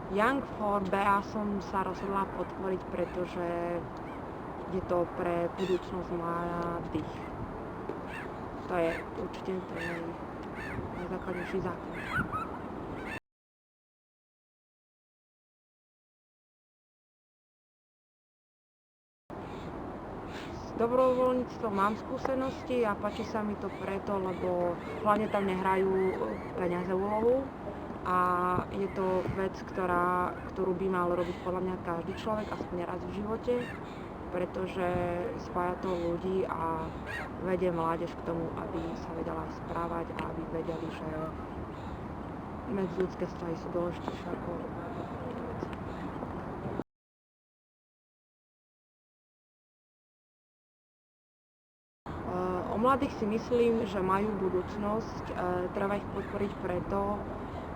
Young for Bea som sa rozhodla podporiť, pretože je to pre budúcnosť mladých. To je určite ten najzákladnejší základ. S dobrovoľníctvom mám skúsenosti a páči sa mi to preto, lebo hlavne tam nehrajú peniaze úlohu a je to vec, ktorú by mal robiť podľa mňa každý človek aspoň raz v živote, pretože spája to ľudí a vedie mládež k tomu, aby sa vedela aj správať a aby vedeli, že medziľudské vzťahy sú dôležitejšie ako veci. O mladých si myslím, že majú budúcnosť, treba ich podporiť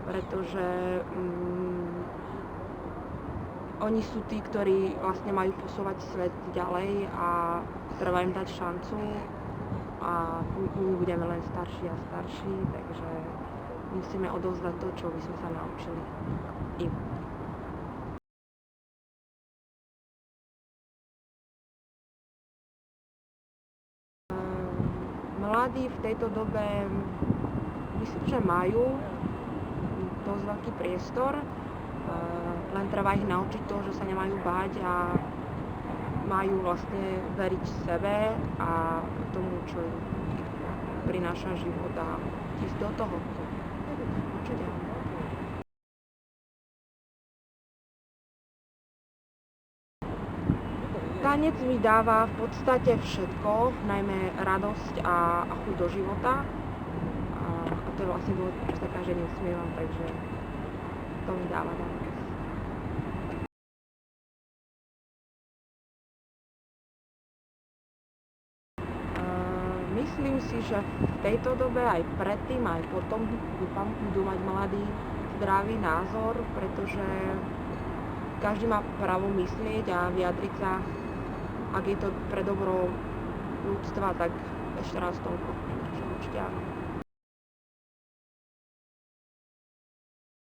pretože oni sú tí, ktorí vlastne majú posúvať svet ďalej a treba im dať šancu a my budeme len starší a starší, takže musíme odovzdať to, čo by sme sa naučili im. Mladí v tejto dobe myslím, že majú dosť veľký priestor, len treba ich naučiť to, že sa nemajú báť a majú vlastne veriť sebe a tomu, čo im prináša život a ísť do toho. Určite. Tanec mi dáva v podstate všetko, najmä radosť a chuť do života. A to je vlastne dôvod, prečo sa každý deň smievam, takže to mi dáva tanec. Myslím si, že v tejto dobe aj predtým, aj potom dúfam, budú mať mladí zdravý názor, pretože každý má právo myslieť a vyjadriť sa. Ak je to pre dobro ľudstva, tak ešte raz toľko. Určite áno.